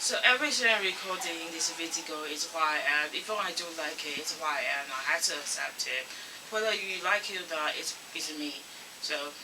So everything I recording in this video is why I am. If I don't like it, it's why I am. I have to accept it. Whether you like it or not, it's me. So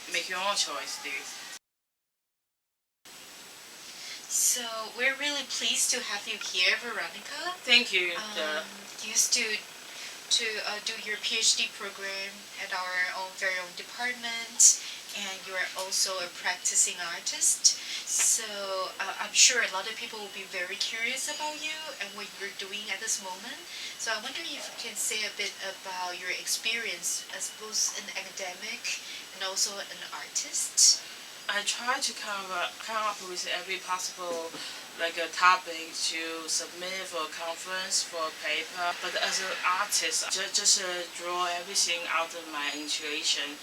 make your own choice, dude. So we're really pleased to have you here, Veronica. Thank you. You used to do your PhD program at our very own department, and you are also a practicing artist. So I'm sure a lot of people will be very curious about you and what you're doing at this moment. So I wonder if you can say a bit about your experience as both an academic and also an artist. I try to come up with every possible a topic to submit for a conference, for a paper. But as an artist, just draw everything out of my intuition.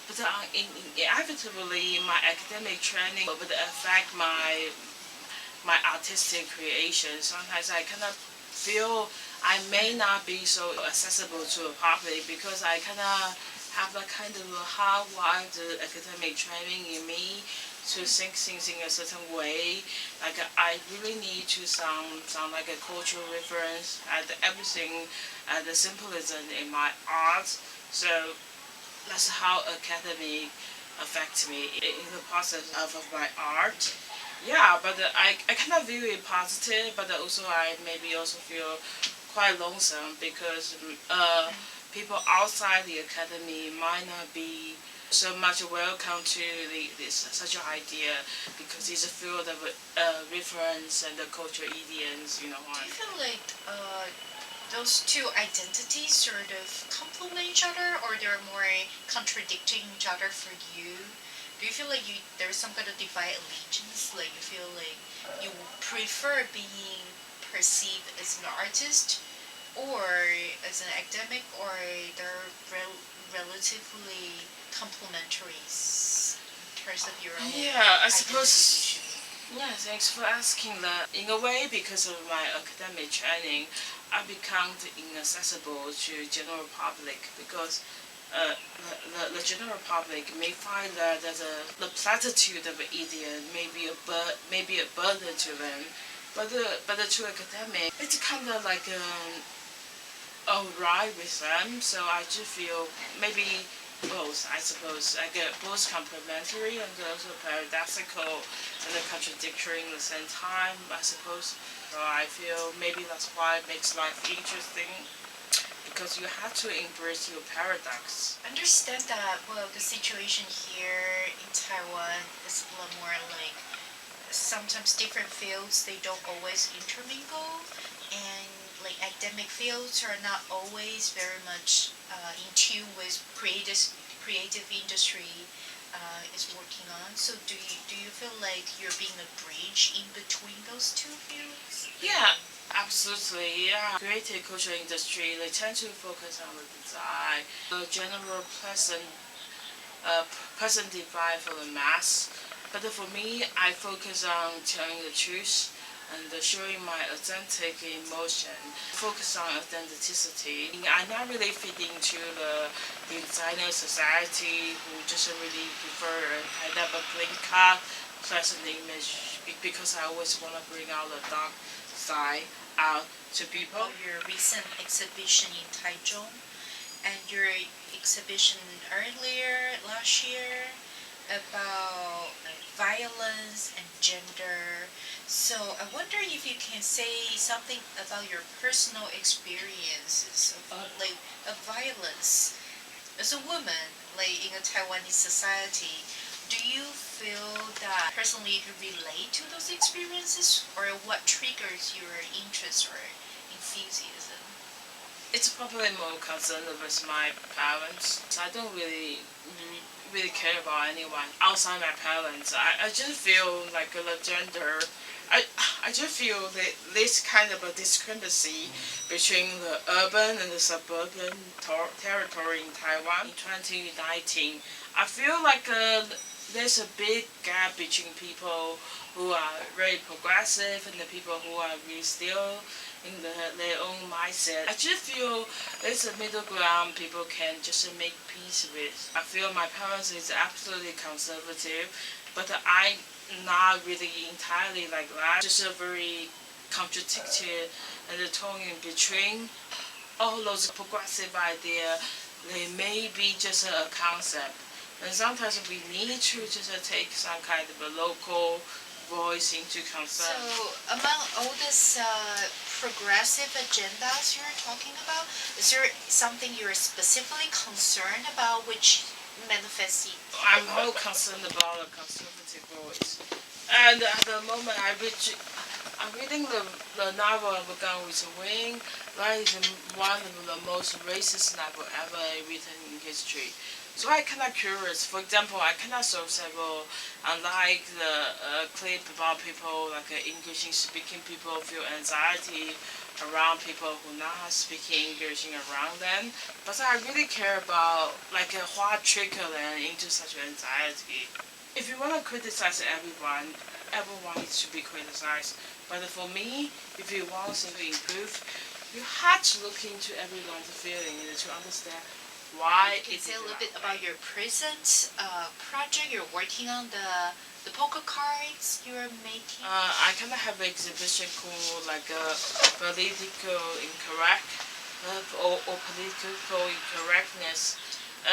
But inevitably, my academic training would affect my artistic creation. Sometimes I kind of feel I may not be so accessible to a public because I kind of have a kind of a hardwired academic training in me to think things in a certain way. Like I really need to sound like a cultural reference and everything, the symbolism in my art. So that's how academy affects me in the process of my art. Yeah, but I kind of view it positive, but also I maybe also feel quite lonesome because people outside the academy might not be so much welcome to such an idea because it's a field of reference and the cultural idioms, you know. Do you feel like those two identities sort of complement each other, or they're more contradicting each other for you? Do you feel like there's some kind of divided allegiance? Like you feel like you prefer being perceived as an artist or as an academic, or they're relatively complementary in terms of your own Yeah, I suppose. Yeah, thanks for asking that. In a way, because of my academic training, I become inaccessible to general public because the general public may find that the platitude of an idiom may be a burden to them, but to academic, it's kind of like alright with them. So I just feel maybe both, I suppose. I get both complementary and also paradoxical and contradictory at the same time, I suppose. So I feel maybe that's why it makes life interesting, because you have to embrace your paradox. I understand that, well, the situation here in Taiwan is a lot more like sometimes different fields, they don't always intermingle, and like academic fields are not always very much in tune with creative industry is working on. So do you feel like you're being a bridge in between those two fields? Yeah, absolutely. Yeah, creative culture industry, they tend to focus on the design, the general person divide for the mass. But for me, I focus on telling the truth and showing my authentic emotion. Focus on authenticity. I'm not really fitting to the designer society who just really prefer kind of a clean cut, pleasant image because I always want to bring out the dark side out to people. Your recent exhibition in Taichung and your exhibition earlier last year about violence and gender. So I wonder if you can say something about your personal experiences of violence as a woman, like in a Taiwanese society. Do you feel that personally you relate to those experiences, or what triggers your interest or enthusiasm? It's probably more concerned with my parents. So I don't really care about anyone outside my parents. I just feel like the gender. I just feel that this kind of a discrepancy between the urban and the suburban territory in Taiwan in 2019. I feel like there's a big gap between people who are very progressive and the people who are really still in their own mindset. I just feel there's a middle ground people can just make peace with. I feel my parents is absolutely conservative, but not really entirely like that. Just a very contradictory and the tone in between. All those progressive idea, they may be just a concept. And sometimes we need to just take some kind of a local voice into concern. So among all these progressive agendas you're talking about, is there something you're specifically concerned about which manifests? I'm more concerned about the conservative voice. And at the moment, I'm reading the novel of Gone with the Wind. That is one of the most racist novel ever written in history. So I'm kind of curious. For example, I kind of saw several, unlike the clip about people, like English-speaking people feel anxiety around people who not speaking English around them. But I really care about like what trigger them into such anxiety. If you want to criticize everyone needs to be criticized. But for me, if you want something to improve, you have to look into everyone's feeling to understand why Can you it's say a little bit about your present project you're working on, the poker cards you're making? I kind of have an exhibition called like political incorrect or political incorrectness.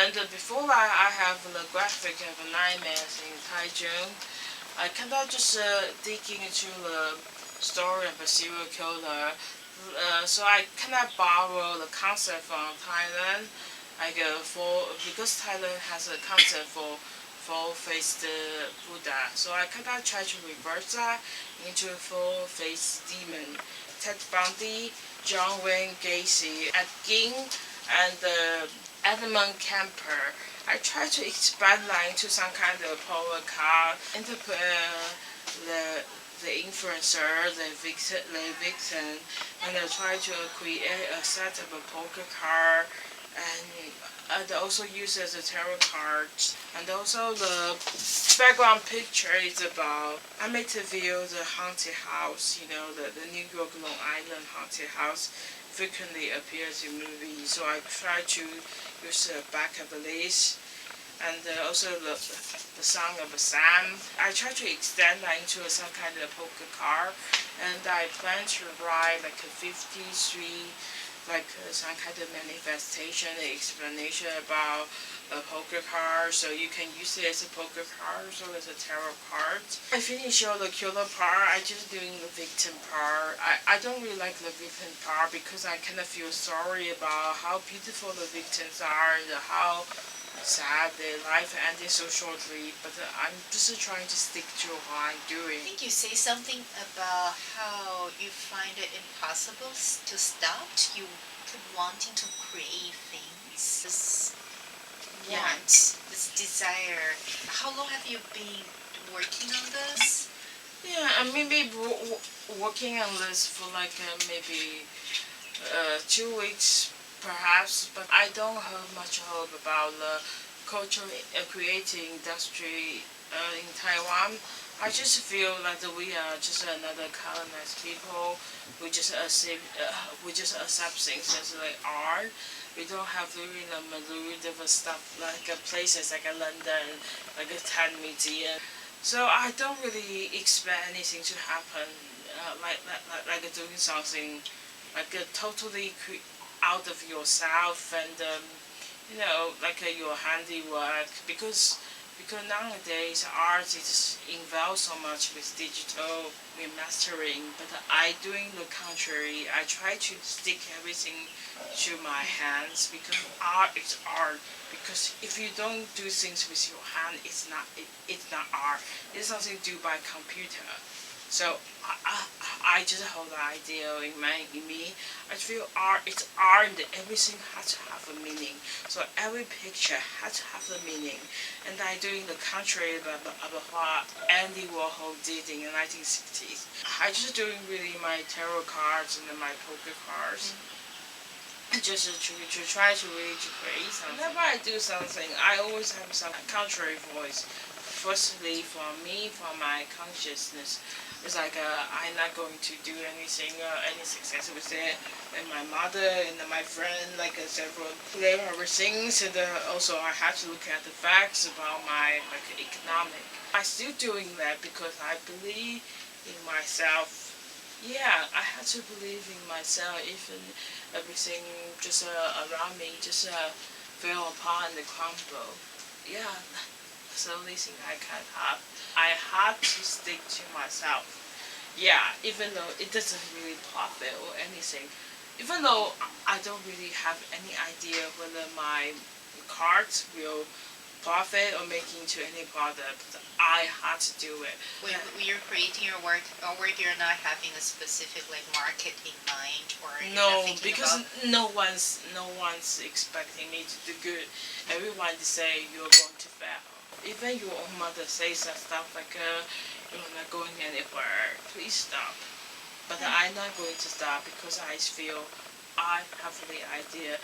And before that, I have the graphic of nightmares in Taichung. I kind of just digging into the story of a serial killer. So I kind of borrow the concept from Thailand, like because Thailand has a concept for four-faced Buddha. So I kind of try to reverse that into a four-faced demon. Ted Bundy, John Wayne Gacy, Ed Gein, and Edmund Kemper. I try to expand that into some kind of power card, interpret the influencer, the victim, and I try to create a set of a poker card and also use as a tarot cards. And also the background picture is about I made a view the haunted house, the New York Long Island haunted house frequently appears in movies, so I try to use the back of the list. And also the Song of Sam. I try to extend that into some kind of poker card, and I plan to write like a 53, like some kind of manifestation explanation about a poker card, so you can use it as a poker card or as a tarot card. I finish all the killer part. I just doing the victim part. I don't really like the victim part because I kind of feel sorry about how beautiful the victims are and how sad their life ended so shortly, but I'm just trying to stick to what I'm I doing. think you say something about how you find it impossible to stop. You keep wanting to create things. This want, this desire. How long have you been working on this? Yeah, I maybe working on this for like maybe 2 weeks perhaps, but I don't have much hope about the cultural creating industry in Taiwan. I just feel like we are just another colonized people. We just accept things as like art. We don't have really different stuff like places like London, like a Tat Museum. So I don't really expect anything to happen, like doing something like totally out of yourself and like your handiwork because nowadays art is involved so much with digital remastering, but I doing the contrary. I try to stick everything to my hands because art is art. Because if you don't do things with your hand, it's not art. It's something do by computer. So I just hold the idea in me. I feel art is art and everything has to have a meaning. So every picture has to have a meaning. And I doing the contrary of what Andy Warhol did in the 1960s. I just doing really my tarot cards and my poker cards. Just to try to really to create something. Whenever I do something, I always have some contrary voice. Firstly, for me, for my consciousness, it's like I'm not going to do anything, any success with it. And my mother and my friend, like several clever things, and also I have to look at the facts about my economic. I still doing that because I believe in myself. Yeah, I had to believe in myself, even everything just around me just fell apart and crumble. Yeah, that's the only thing I can have. I had to stick to myself. Yeah, even though it doesn't really profit or anything, even though I don't really have any idea whether my cards will profit or making to any product, I had to do it. When you're creating your work, you're not having a specific like market in mind, or you're not No, thinking because about. no one's expecting me to do good. Everyone say you're going to fail. Even your own mother says that stuff like, "You're not going anywhere. Please stop." But I'm not going to stop because I feel I have the idea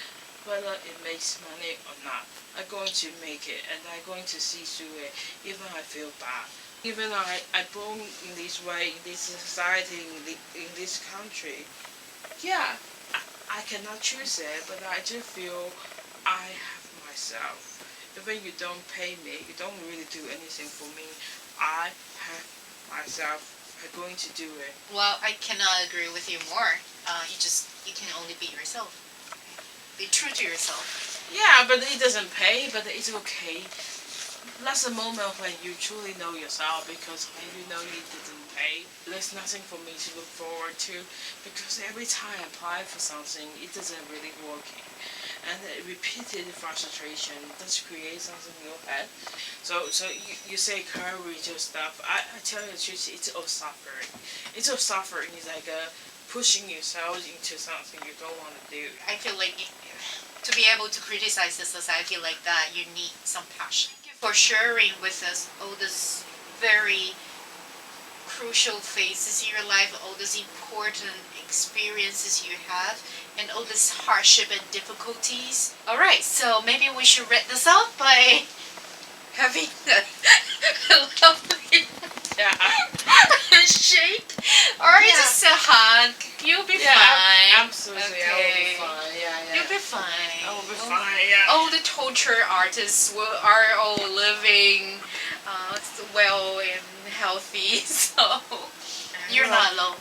whether it makes money or not. I'm going to make it and I'm going to see through it even I feel bad. Even though I born in this way, in this society, in this country, yeah, I cannot choose it, but I just feel I have myself. Even you don't pay me, you don't really do anything for me, I have myself. I'm going to do it. Well, I cannot agree with you more. You can only be yourself. Be true to yourself. Yeah, but it doesn't pay, but it's okay. That's the moment when you truly know yourself, because when you know it didn't pay, there's nothing for me to look forward to, because every time I apply for something, it doesn't really working. And the repeated frustration does create something in your head. So you say courage or stuff. I tell you the truth, it's all suffering. It's all suffering. It's like pushing yourself into something you don't want to do. I feel like to be able to criticize the society like that, you need some passion. Thank you for sharing with us all these very crucial phases in your life, all these important experiences you have, and all this hardship and difficulties. Alright, so maybe we should wrap this up by having a lovely shake, or just a hug. You'll be fine. Absolutely, I will be fine. Yeah. You'll be fine. I will be fine. Yeah. All the torture artists are all living well and healthy, so you're not alone.